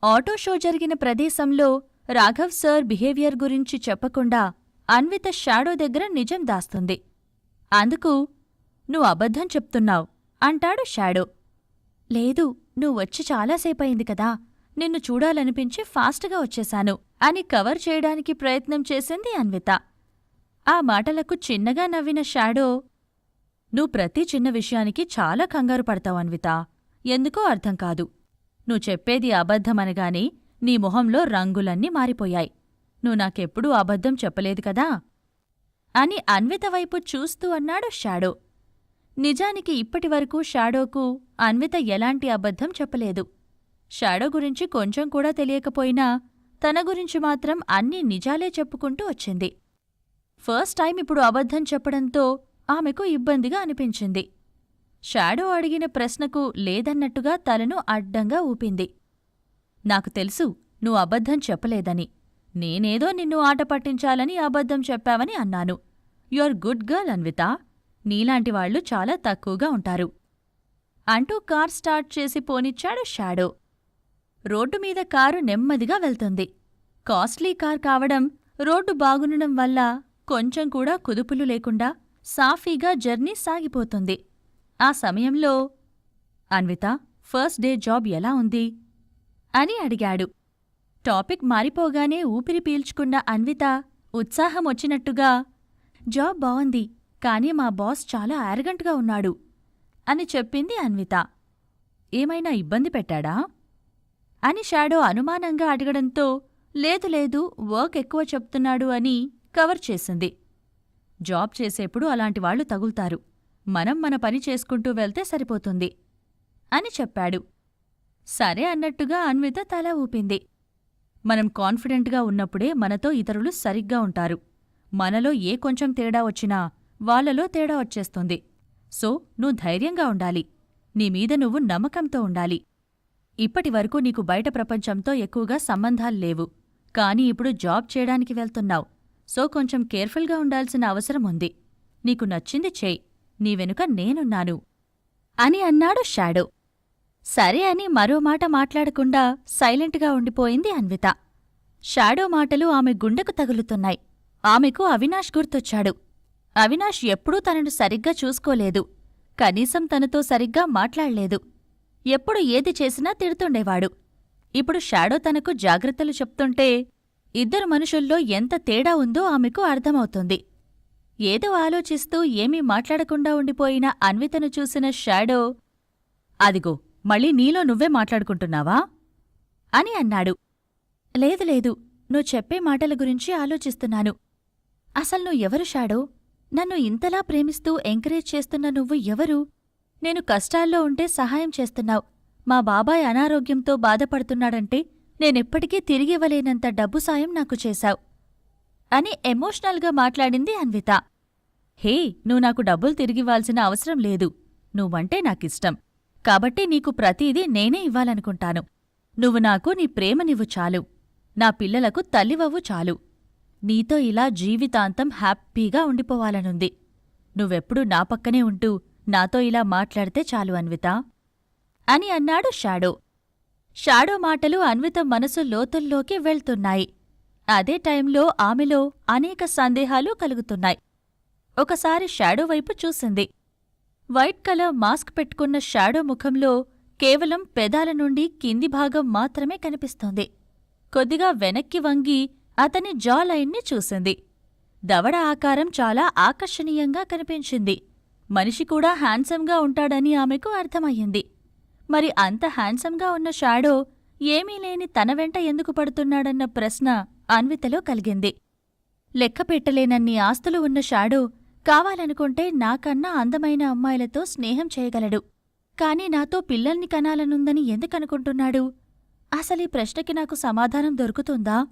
Auto show జరిగిన ప్రదేశంలో Raghav sir behaviour గురించి చెప్పకుండా అన్విత షాడో దగ్గర నిజం దాస్తుంది. అందుకు "నువ్వు అబద్ధం చెప్తున్నావ్" అంటాడు షాడో. "లేదు, నువ్వొచ్చి చాలాసేపయింది కదా, నిన్ను చూడాలనిపించి ఫాస్ట్గా వచ్చేశాను" అని కవర్ చేయడానికి ప్రయత్నం చేసింది అన్విత. ఆ మాటలకు చిన్నగా నవ్విన షాడో, "నువ్వు ప్రతి చిన్న విషయానికి చాలా కంగారు పడతావు అన్విత. ఎందుకో అర్థం కాదు. నువ్వు చెప్పేది అబద్ధమనగానే నీ మొహంలో రంగులన్నీ మారిపోయాయి. నువ్వు నాకెప్పుడూ అబద్ధం చెప్పలేదు కదా" అని అన్విత వైపు చూస్తూ అన్నాడు షాడో. నిజానికి ఇప్పటివరకు షాడోకు అన్విత ఎలాంటి అబద్ధం చెప్పలేదు. షాడో గురించి కొంచెం కూడా తెలియకపోయినా తన గురించి మాత్రం అన్ని నిజాలే చెప్పుకుంటూ వచ్చింది. ఫస్ట్ టైం ఇప్పుడు అబద్ధం చెప్పడంతో ఆమెకు ఇబ్బందిగా అనిపించింది. షాడో అడిగిన ప్రశ్నకు లేదన్నట్టుగా తలను అడ్డంగా ఊపింది. "నాకు తెలుసు నువ్వు అబద్ధం చెప్పలేదని. నేనేదో నిన్ను ఆట పట్టించాలని అబద్ధం చెప్పావని అన్నాను. You are good girl Anvitha. నీలాంటివాళ్లు చాలా తక్కువగా ఉంటారు" అంటూ కార్ స్టార్ట్ చేసి పోనిచ్చాడు షాడో. రోడ్డుమీద కారు నెమ్మదిగా వెళ్తుంది. కాస్ట్లీ కార్ కావడం, రోడ్డు బాగుండడం వల్ల కొంచెం కూడా కుదుపులు లేకుండా సాఫీగా జర్నీ సాగిపోతుంది. ఆ సమయంలో "అన్విత, ఫస్ట్ డే జాబ్ ఎలా ఉంది?" అని అడిగాడు. టాపిక్ మారిపోగానే ఊపిరి పీల్చుకున్న అన్విత ఉత్సాహమొచ్చినట్టుగా "జాబ్ బావుంది, కానీ మా బాస్ చాలా యారగంట్గా ఉన్నాడు" అని చెప్పింది అన్విత. "ఏమైనా ఇబ్బంది పెట్టాడా?" అని షాడో అనుమానంగా అడగడంతో లేదు లేదు, వర్క్ ఎక్కువ చెప్తున్నాడు అని కవర్ చేసింది. "జాబ్ చేసేప్పుడు అలాంటివాళ్లు తగులుతారు. మనం మన పని చేసుకుంటూ వెళ్తే సరిపోతుంది" అని చెప్పాడు. సరే అన్నట్టుగా అన్విత తల ఊపింది. మనం కాన్ఫిడెంట్గా ఉన్నప్పుడే మనతో ఇతరులు సరిగ్గా ఉంటారు. మనలో ఏ కొంచెం తేడా వచ్చినా వాళ్లలో తేడా వచ్చేస్తుంది. సో నువ్వు ధైర్యంగా ఉండాలి. నీమీద నువ్వు నమ్మకంతో ఉండాలి. ఇప్పటివరకు నీకు బయట ప్రపంచంతో ఎక్కువగా సంబంధాల్లేవు. కానీ ఇప్పుడు జాబ్ చేయడానికి వెళ్తున్నావు. సో కొంచెం కేర్ఫుల్గా ఉండాల్సిన అవసరం ఉంది. నీకు నచ్చింది చెయ్, నీ వెనుక నేనున్నాను" అని అన్నాడు షాడో. సరే అని మరో మాట మాట్లాడకుండా సైలెంట్గా ఉండిపోయింది అన్విత. షాడో మాటలు ఆమె గుండెకు తగులుతున్నాయి. ఆమెకు అవినాష్ గుర్తొచ్చాడు. అవినాష్ ఎప్పుడూ తనను సరిగ్గా చూసుకోలేదు. కనీసం తనతో సరిగ్గా మాట్లాడలేదు. ఎప్పుడు ఏది చేసినా తిడుతుండేవాడు. ఇప్పుడు షాడో తనకు జాగ్రత్తలు చెప్తుంటే ఇద్దరు మనుషుల్లో ఎంత తేడా ఉందో ఆమెకు అర్థమవుతుంది. ఏదో ఆలోచిస్తూ ఏమీ మాట్లాడకుండా ఉండిపోయిన అన్వితను చూసిన షాడో, "అదిగో, మళ్ళీ నీలో నువ్వే మాట్లాడుకుంటున్నావా?" అని అన్నాడు. "లేదు లేదు, నువ్వు చెప్పే మాటల గురించి ఆలోచిస్తున్నాను. అసలు నువ్వు ఎవరు షాడో? నన్ను ఇంతలా ప్రేమిస్తూ ఎంకరేజ్ చేస్తున్న నువ్వు ఎవరు? నేను కష్టాల్లో ఉంటే సహాయం చేస్తున్నావు. మా బాబాయ్ అనారోగ్యంతో బాధపడుతున్నాడంటే నేనెప్పటికీ తిరిగివ్వలేనంత డబ్బు సాయం నాకు చేశావు" అని ఎమోషనల్గా మాట్లాడింది అన్విత. "హే, నువ్వు నాకు డబ్బులు తిరిగివ్వాల్సిన అవసరం లేదు. నువ్వంటే నాకిష్టం. కాబట్టి నీకు ప్రతీదీ నేనే ఇవ్వాలనుకుంటాను. నువ్వు నాకు నీ ప్రేమనివ్వు చాలు. నా పిల్లలకు తల్లివవ్వు చాలు. నీతో ఇలా జీవితాంతం హ్యాపీగా ఉండిపోవాలనుంది. నువ్వెప్పుడూ నా పక్కనే ఉంటూ నాతో ఇలా మాట్లాడితే చాలు అన్విత" అని అన్నాడు షాడో. షాడో మాటలు అన్విత మనసు లోతుల్లోకి వెళ్తున్నాయి. అదే టైంలో ఆమెలో అనేక సందేహాలు కలుగుతున్నాయి. ఒకసారి షాడో వైపు చూసింది. వైట్ కలర్ మాస్క్ పెట్టుకున్న షాడో ముఖంలో కేవలం పెదాల నుండి కింది భాగం మాత్రమే కనిపిస్తోంది. కొద్దిగా వెనక్కి వంగి అతని జా లైన్ని చూసింది. దవడ ఆకారం చాలా ఆకర్షణీయంగా కనిపించింది. మనిషి కూడా హ్యాండ్సమ్గా ఉంటాడని ఆమెకు అర్థమయ్యింది. మరి అంత హ్యాండ్సమ్గా ఉన్న షాడో ఏమీ లేని తన వెంట ఎందుకు పడుతున్నాడన్న ప్రశ్న అన్వితలో కలిగింది. లెక్కపెట్టలేనన్ని ఆస్తులు ఉన్న షాడో కావాలనుకుంటే నాకన్నా అందమైన అమ్మాయిలతో స్నేహం చేయగలడు. కాని నాతో పిల్లల్ని కనాలనుందని ఎందుకనుకుంటున్నాడు? అసలీ ప్రశ్నకి నాకు సమాధానం దొరుకుతుందా?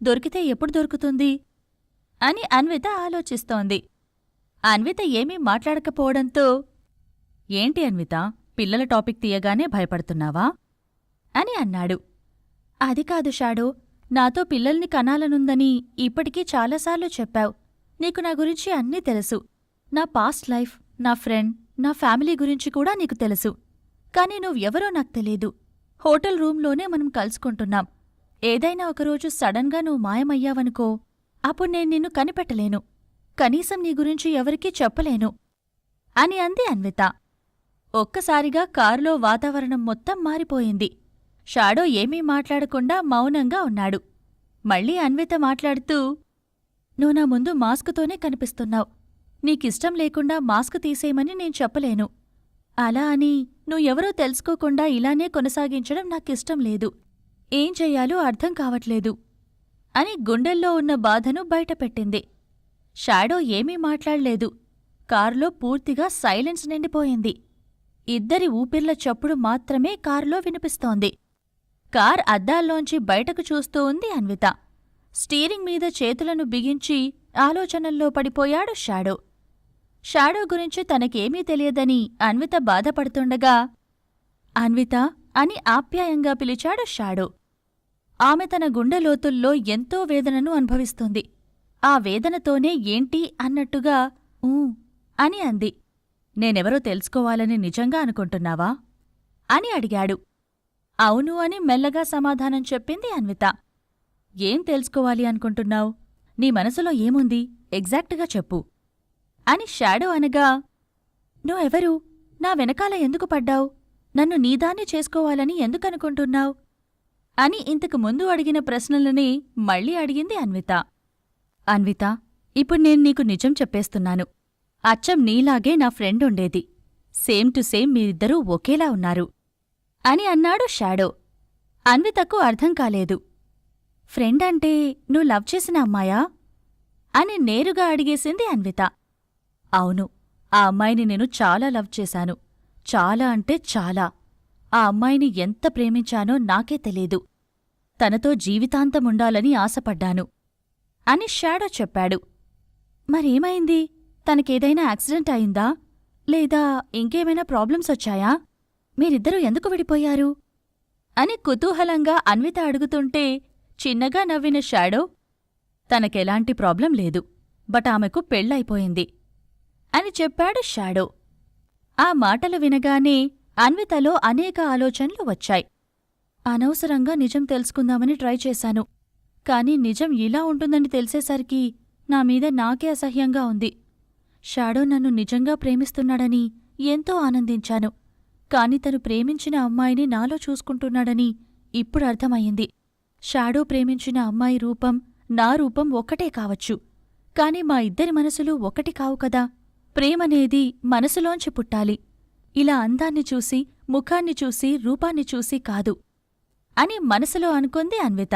దొరికితే ఎప్పుడు దొరుకుతుంది అని అన్విత ఆలోచిస్తోంది. అన్విత ఏమీ మాట్లాడకపోవడంతో, "ఏంటి అన్విత, పిల్లల టాపిక్ తీయగానే భయపడుతున్నావా?" అని అన్నాడు. "అది కాదు షాడో, నాతో పిల్లల్ని కనాలనుందని ఇప్పటికీ చాలాసార్లు చెప్పావు. నీకు నా గురించి అన్నీ తెలుసు. నా పాస్ట్ లైఫ్, నా ఫ్రెండ్, నా ఫ్యామిలీ గురించి కూడా నీకు తెలుసు. కాని నువ్వెవరో నాకు తెలీదు. హోటల్ రూంలోనే మనం కలుసుకుంటున్నాం. ఏదైనా ఒకరోజు సడన్గా నువ్వు మాయమయ్యావనుకో, అప్పుడు నేను నిన్ను కనిపెట్టలేను. కనీసం నీ గురించి ఎవరికీ చెప్పలేను అని అంది అన్విత. ఒక్కసారిగా కారులో వాతావరణం మొత్తం మారిపోయింది. షాడో ఏమీ మాట్లాడకుండా మౌనంగా ఉన్నాడు. మళ్ళీ అన్విత మాట్లాడుతూ, నువ్వు నా ముందు మాస్కుతోనే కనిపిస్తున్నావు. నీకిష్టం లేకుండా మాస్క్ తీసేయమని నేను చెప్పలేను. అలా అని నువ్వెవరో తెలుసుకోకుండా ఇలానే కొనసాగించడం నాకిష్టం లేదు. ఏం చెయ్యాలో అర్థం కావట్లేదు అని గుండెల్లో ఉన్న బాధను బయటపెట్టింది. షాడో ఏమీ మాట్లాడలేదు. కారులో పూర్తిగా సైలెన్స్ నిండిపోయింది. ఇద్దరి ఊపిర్ల చప్పుడు మాత్రమే కారులో వినిపిస్తోంది. కార్ అద్దాల్లోంచి బయటకు చూస్తూ ఉంది అన్విత. స్టీరింగ్ మీద చేతులను బిగించి ఆలోచనల్లో పడిపోయాడు షాడో. షాడో గురించి తనకేమీ తెలియదని అన్విత బాధపడుతుండగా, అన్విత అని ఆప్యాయంగా పిలిచాడు షాడో. ఆమె తన గుండె లోతుల్లో ఎంతో వేదనను అనుభవిస్తుంది. ఆ వేదనతోనే ఏంటి అన్నట్టుగా ఊ అని అంది. నేనెవరో తెలుసుకోవాలని నిజంగా అనుకుంటున్నావా అని అడిగాడు. అవును అని మెల్లగా సమాధానం చెప్పింది అన్విత. ఏం తెలుసుకోవాలి అనుకుంటున్నావు? నీ మనసులో ఏముంది ఎగ్జాక్టుగా చెప్పు అని షాడో అనగా, నువ్వెవరు? నా వెనకాల ఎందుకు పడ్డావు? నన్ను నీదాన్ని చేసుకోవాలని ఎందుకనుకుంటున్నావు అని ఇంతకు ముందు అడిగిన ప్రశ్నలని మళ్ళీ అడిగింది అన్విత. అన్విత, ఇప్పుడు నేను నీకు నిజం చెప్పేస్తున్నాను. అచ్చం నీలాగే నా ఫ్రెండ్ ఉండేది. సేమ్ టు సేమ్ మీరిద్దరూ ఒకేలా ఉన్నారు అని అన్నాడు షాడో. అన్వితకు అర్థం కాలేదు. ఫ్రెండ్ అంటే నువ్వు లవ్ చేసిన అమ్మాయా అని నేరుగా అడిగేసింది అన్విత. అవును, ఆ అమ్మాయిని నేను చాలా లవ్ చేశాను. చాలా అంటే చాలా. ఆ అమ్మాయిని ఎంత ప్రేమించానో నాకే తెలీదు. తనతో జీవితాంతముండాలని ఆశపడ్డాను అని షాడో చెప్పాడు. మరేమైంది? తనకేదైనా యాక్సిడెంట్ అయిందా? లేదా ఇంకేమైనా ప్రాబ్లమ్స్ వచ్చాయా? మీరిద్దరూ ఎందుకు విడిపోయారు అని కుతూహలంగా అన్విత అడుగుతుంటే చిన్నగా నవ్విన షాడో, తనకెలాంటి ప్రాబ్లం లేదు, బట్ ఆమెకు పెళ్ళైపోయింది అని చెప్పాడు షాడో. ఆ మాటలు వినగానే అన్వితలో అనేక ఆలోచనలు వచ్చాయి. అనవసరంగా నిజం తెలుసుకుందామని ట్రై చేశాను. కాని నిజం ఇలా ఉంటుందని తెలిసేసరికి నామీద నాకే అసహ్యంగా ఉంది. షాడో నన్ను నిజంగా ప్రేమిస్తున్నాడని ఎంతో ఆనందించాను. కాని తను ప్రేమించిన అమ్మాయిని నాలో చూసుకుంటున్నాడని ఇప్పుడు అర్థమయ్యింది. షాడో ప్రేమించిన అమ్మాయి రూపం నా రూపం ఒక్కటే కావచ్చు, కాని మా ఇద్దరి మనసులు ఒకటి కావు కదా. ప్రేమనేది మనసులోంచి పుట్టాలి. ఇలా అందాన్ని చూసి, ముఖాన్ని చూసి, రూపాన్ని చూసి కాదు అని మనసులో అనుకుంది అన్విత.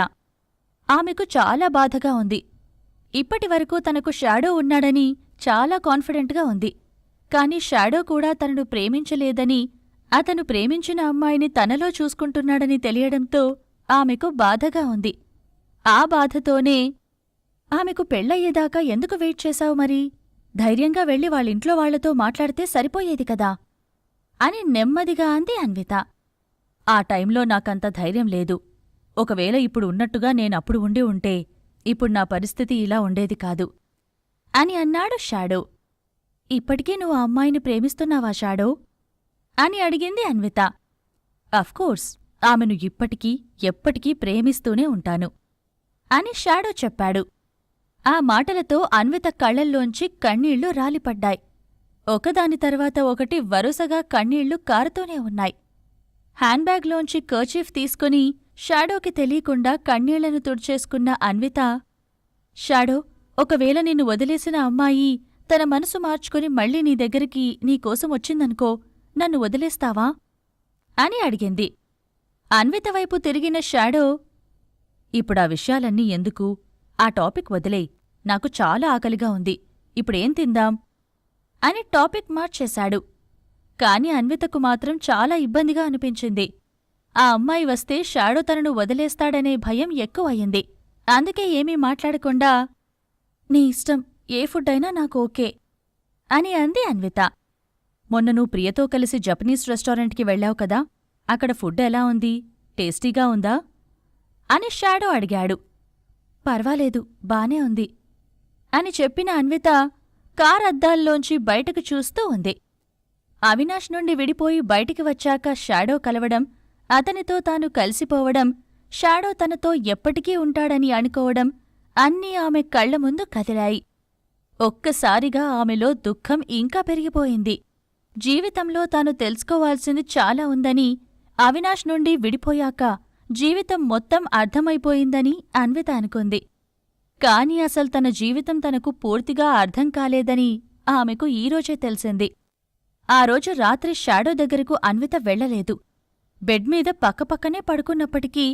ఆమెకు చాలా బాధగా ఉంది. ఇప్పటివరకు తనకు షాడో ఉన్నాడని చాలా కాన్ఫిడెంట్గా ఉంది. కాని షాడో కూడా తనను ప్రేమించలేదని, అతను ప్రేమించిన అమ్మాయిని తనలో చూసుకుంటున్నాడని తెలియడంతో ఆమెకు బాధగా ఉంది. ఆ బాధతోనే, ఆమెకు పెళ్ళయ్యేదాకా ఎందుకు వెయిట్ చేశావు మరి? ధైర్యంగా వెళ్ళి వాళ్ళింట్లో వాళ్లతో మాట్లాడితే సరిపోయేది కదా అని నెమ్మదిగా అంది అన్విత. ఆ టైంలో నాకంత ధైర్యం లేదు. ఒకవేళ ఇప్పుడు ఉన్నట్టుగా నేనప్పుడు ఉండి ఉంటే ఇప్పుడు నా పరిస్థితి ఇలా ఉండేది కాదు అని అన్నాడు షాడో. ఇప్పటికీ నువ్వు ఆ అమ్మాయిని ప్రేమిస్తున్నావా షాడో అని అడిగింది అన్విత. అఫ్కోర్స్, ఆమెను ఇప్పటికీ ఎప్పటికీ ప్రేమిస్తూనే ఉంటాను అని షాడో చెప్పాడు. ఆ మాటలతో అన్విత కళ్లల్లోంచి కన్నీళ్లు రాలిపడ్డాయి. ఒకదాని తర్వాత ఒకటి వరుసగా కన్నీళ్లు కారుతూనే ఉన్నాయి. హ్యాండ్బ్యాగ్లోంచి కర్చీఫ్ తీసుకుని షాడోకి తెలియకుండా కన్నీళ్లను తుడిచేసుకున్న అన్విత, షాడో, ఒకవేళ నిన్ను వదిలేసిన అమ్మాయి తన మనసు మార్చుకుని మళ్ళీ నీ దగ్గరికి నీకోసం వచ్చిందనుకో, నన్ను వదిలేస్తావా అని అడిగింది. అన్విత వైపు తిరిగిన షాడో, ఇప్పుడా విషయాలన్నీ ఎందుకు? ఆ టాపిక్ వదిలేయ్. నాకు చాలా ఆకలిగా ఉంది. ఇప్పుడేం తిందాం అని టాపిక్ మార్చేశాడు. కాని అన్వితకు మాత్రం చాలా ఇబ్బందిగా అనిపించింది. ఆ అమ్మాయి వస్తే షాడో తనను వదిలేస్తాడనే భయం ఎక్కువయ్యింది. అందుకే ఏమీ మాట్లాడకుండా, నీ ఇష్టం, ఏ ఫుడ్ అయినా నాకు ఓకే అని అంది అన్విత. మొన్న నువ్వు ప్రియతో కలిసి జపనీస్ రెస్టారెంట్కి వెళ్ళావు కదా, అక్కడ ఫుడ్ ఎలా ఉంది? టేస్టీగా ఉందా అని షాడో అడిగాడు. పర్వాలేదు, బానే ఉంది అని చెప్పిన అన్విత కార్ అద్దాల్లోంచి బయటకు చూస్తూ ఉంది. అవినాష్ నుండి విడిపోయి బయటికి వచ్చాక షాడో కలవడం అతనితో తాను కలిసిపోవడం, షాడో తనతో ఎప్పటికీ ఉంటాడని అనుకోవడం అన్నీ ఆమె కళ్ల ముందు కదిలాయి. ఒక్కసారిగా ఆమెలో దుఃఖం ఇంకా పెరిగిపోయింది. జీవితంలో తాను తెలుసుకోవాల్సింది చాలా ఉందని, అవినాష్ నుండి విడిపోయాక జీవితం మొత్తం అర్థమైపోయిందని అన్విత అనుకుంది. కాని అసలు తన జీవితం తనకు పూర్తిగా అర్థం కాలేదని ఆమెకు ఈరోజే తెలిసింది. ఆ రోజు రాత్రి షాడో దగ్గరకు అన్విత వెళ్లలేదు. బెడ్ మీద పక్కపక్కనే పడుకున్నప్పటికీ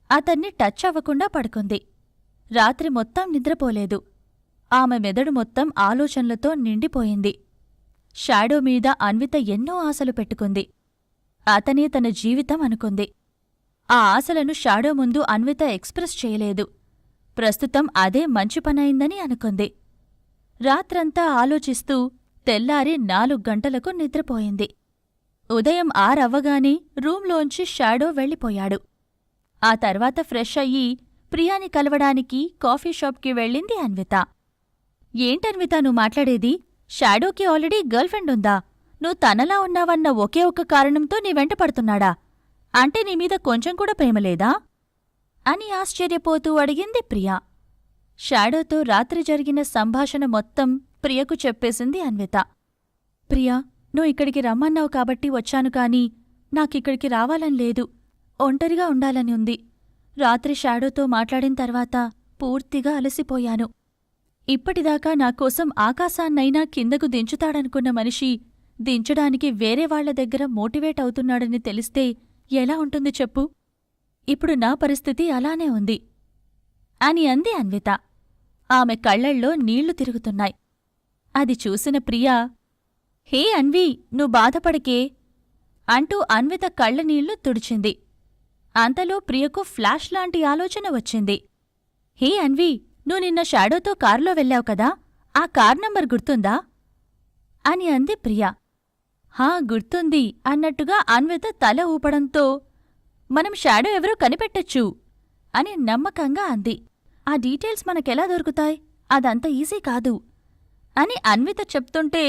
అతన్ని టచ్ అవ్వకుండా పడుకుంది. రాత్రి మొత్తం నిద్రపోలేదు. ఆమె మెదడు మొత్తం ఆలోచనలతో నిండిపోయింది. షాడో మీద అన్విత ఎన్నో ఆశలు పెట్టుకుంది. అతనే తన జీవితం అనుకుంది. ఆ ఆశలను షాడో ముందు అన్విత ఎక్స్ప్రెస్ చేయలేదు. ప్రస్తుతం అదే మంచి పనైందని అనుకుంది. రాత్రంతా ఆలోచిస్తూ తెల్లారి 4 గంటలకు నిద్రపోయింది. ఉదయం 6 అవ్వగానే రూంలోంచి షాడో వెళ్ళిపోయాడు. ఆ తర్వాత ఫ్రెష్ అయ్యి ప్రియాని కలవడానికి కాఫీ షాప్కి వెళ్ళింది అన్విత. ఏంటన్విత నువ్వు మాట్లాడేది? షాడోకి ఆల్రెడీ గర్ల్ ఫ్రెండ్ ఉందా? నువ్వు తనలా ఉన్నావన్న ఒకే ఒక్క కారణంతో నీ వెంట పడుతున్నాడా? అంటే నీమీద కొంచెం కూడా ప్రేమలేదా? అని ఆశ్చర్యపోతూ అడిగింది ప్రియా. షాడోతో రాత్రి జరిగిన సంభాషణ మొత్తం ప్రియకు చెప్పేసింది అన్విత. ప్రియా, నువ్వు ఇక్కడికి రమ్మన్నావు కాబట్టి వచ్చాను కాని నాకిక్కడికి రావాలని లేదు. ఒంటరిగా ఉండాలని ఉంది. రాత్రి షాడోతో మాట్లాడిన తర్వాత పూర్తిగా అలసిపోయాను. ఇప్పటిదాకా నాకోసం ఆకాశాన్నైనా కిందకు దించుతాడనుకున్న మనిషి దించడానికి వేరే వాళ్ల దగ్గర మోటివేట్ అవుతున్నాడని తెలిస్తే ఎలా ఉంటుంది చెప్పు? ఇప్పుడు నా పరిస్థితి అలానే ఉంది అని అంది అన్విత. ఆమె కళ్లల్లో నీళ్లు తిరుగుతున్నాయి. అది చూసిన ప్రియా, హే అన్వి, నువ్వు బాధపడకే అంటూ అన్విత కళ్లనీళ్లు తుడిచింది. అంతలో ప్రియకు ఫ్లాష్ లాంటి ఆలోచన వచ్చింది. హే అన్వి, నువ్వు నిన్న షాడోతో కారులో వెళ్ళావు కదా, ఆ కార్ నంబర్ గుర్తుందా? అని అంది ప్రియా. హా, గుర్తుంది అన్నట్టుగా అన్విత తల ఊపడంతో మనం షాడో ఎవరో కనిపెట్టొచ్చు అని నమ్మకంగా అంది. ఆ డీటెయిల్స్ మనకెలా దొరుకుతాయి? అదంత ఈజీ కాదు అని అన్విత చెప్తుంటే,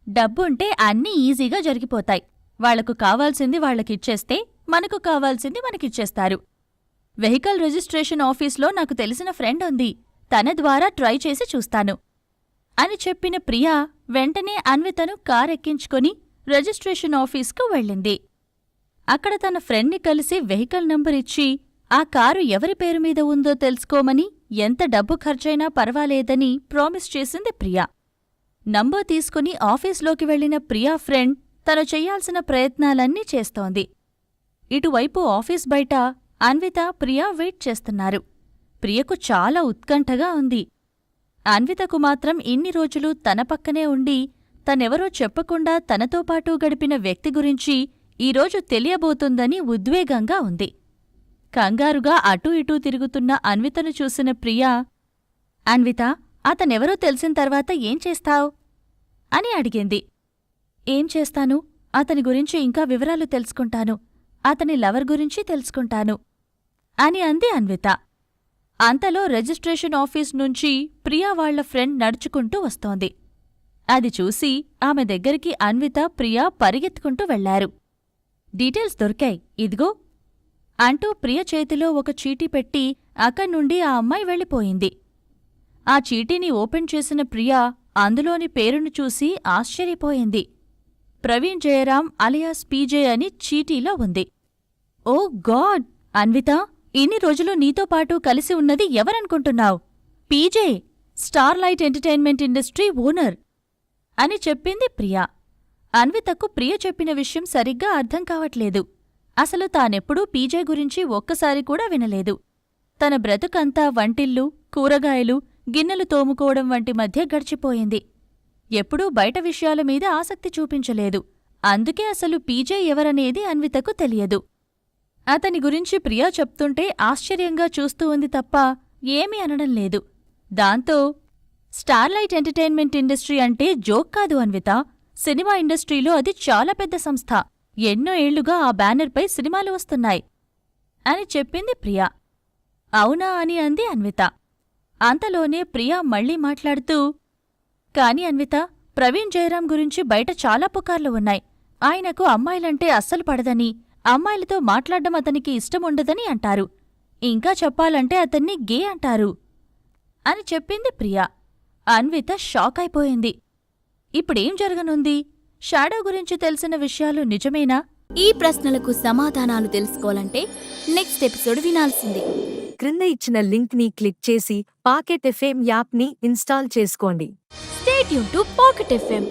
డబ్బుంటే అన్నీ ఈజీగా జరిగిపోతాయి. వాళ్లకు కావాల్సింది వాళ్లకిచ్చేస్తే మనకు కావాల్సింది మనకిచ్చేస్తారు. వెహికల్ రిజిస్ట్రేషన్ ఆఫీస్లో నాకు తెలిసిన ఫ్రెండ్ ఉంది, తన ద్వారా ట్రై చేసి చూస్తాను అని చెప్పిన ప్రియా వెంటనే అన్వితను కారెక్కించుకొని రిజిస్ట్రేషన్ ఆఫీస్కు వెళ్ళింది. అక్కడ తన ఫ్రెండ్ని కలిసి వెహికల్ నంబర్ ఇచ్చి ఆ కారు ఎవరి పేరు మీద ఉందో తెలుసుకోమని, ఎంత డబ్బు ఖర్చైనా పర్వాలేదని ప్రామిస్ చేసింది ప్రియా. నంబర్ తీసుకుని ఆఫీస్లోకి వెళ్లిన ప్రియా ఫ్రెండ్ తను చెయ్యాల్సిన ప్రయత్నాలన్నీ చేస్తోంది. ఇటువైపు ఆఫీస్ బయట అన్విత, ప్రియా వెయిట్ చేస్తున్నారు. ప్రియకు చాలా ఉత్కంఠగా ఉంది. అన్వితకు మాత్రం ఇన్ని రోజులు తన పక్కనే ఉండి తనెవరో చెప్పకుండా తనతో పాటు గడిపిన వ్యక్తి గురించి ఈరోజు తెలియబోతుందని ఉద్వేగంగా ఉంది. కంగారుగా అటూ ఇటూ తిరుగుతున్న అన్వితను చూసిన ప్రియా, అన్విత, అతనెవరో తెలిసిన తర్వాత ఏం చేస్తావ్? అని అడిగింది. ఏం చేస్తాను? అతని గురించి ఇంకా వివరాలు తెలుసుకుంటాను. అతని లవర్ గురించి తెలుసుకుంటాను అని అంది అన్విత. అంతలో రిజిస్ట్రేషన్ ఆఫీస్ నుంచి ప్రియా వాళ్ల ఫ్రెండ్ నడుచుకుంటూ వస్తోంది. అది చూసి ఆమె దగ్గరికి అన్విత, ప్రియా పరిగెత్తుకుంటూ వెళ్లారు. డీటెయిల్స్ దొరికాయి, ఇదిగో అంటూ ప్రియ చేతిలో ఒక చీటీ పెట్టి అక్కడ్నుండి ఆ అమ్మాయి వెళ్ళిపోయింది. ఆ చీటీని ఓపెన్ చేసిన ప్రియా అందులోని పేరును చూసి ఆశ్చర్యపోయింది. ప్రవీణ్ జయరాం అలియాస్ పీజే అని చీటీలో ఉంది. ఓ గాడ్! అన్విత, ఇన్ని రోజులు నీతో పాటు కలిసి ఉన్నది ఎవరనుకుంటున్నావ్? PJ, Starlight entertainment industry owner అని చెప్పింది ప్రియా. అన్వితకు ప్రియ చెప్పిన విషయం సరిగ్గా అర్థం కావట్లేదు. అసలు తానెప్పుడూ పీజే గురించి ఒక్కసారి కూడా వినలేదు. తన బ్రతుకంతా వంటిల్లు, కూరగాయలు, గిన్నెలు తోముకోవడం వంటి మధ్య గడిచిపోయింది. ఎప్పుడూ బయట విషయాల మీద ఆసక్తి చూపించలేదు. అందుకే అసలు పీజే ఎవరనేది అన్వితకు తెలియదు. అతని గురించి ప్రియా చెప్తుంటే ఆశ్చర్యంగా చూస్తూ ఉంది తప్ప ఏమీ అనడం లేదు. దాంతో, స్టార్లైట్ ఎంటర్టైన్మెంట్ ఇండస్ట్రీ అంటే జోక్ కాదు అన్విత. సినిమా ఇండస్ట్రీలో అది చాలా పెద్ద సంస్థ. ఎన్నో ఏళ్లుగా ఆ బ్యానర్పై సినిమాలు వస్తున్నాయి అని చెప్పింది ప్రియా. అవునా అని అంది అన్విత. అంతలోనే ప్రియా మళ్లీ మాట్లాడుతూ, కాని అన్విత, ప్రవీణ్ జయరాం గురించి బయట చాలా పుకార్లు ఉన్నాయి. ఆయనకు అమ్మాయిలంటే అస్సలు పడదని, అమ్మాయిలతో మాట్లాడడం అతనికి ఇష్టముండదని అంటారు. ఇంకా చెప్పాలంటే అతన్ని గే అంటారు అని చెప్పింది ప్రియా. అన్విత షాక్ అయిపోయింది. ఇప్పుడేం జరగనుంది? షాడో గురించి తెలిసిన విషయాలు నిజమేనా? ఈ ప్రశ్నలకు సమాధానాలు తెలుసుకోవాలంటే నెక్స్ట్ ఎపిసోడ్ వినాల్సిందే. క్రింద ఇచ్చిన లింక్ ని క్లిక్ చేసి పాకెట్ ఎఫ్ఎం యాప్ ని ఇన్స్టాల్ చేసుకోండి. Stay tune to pocket FM.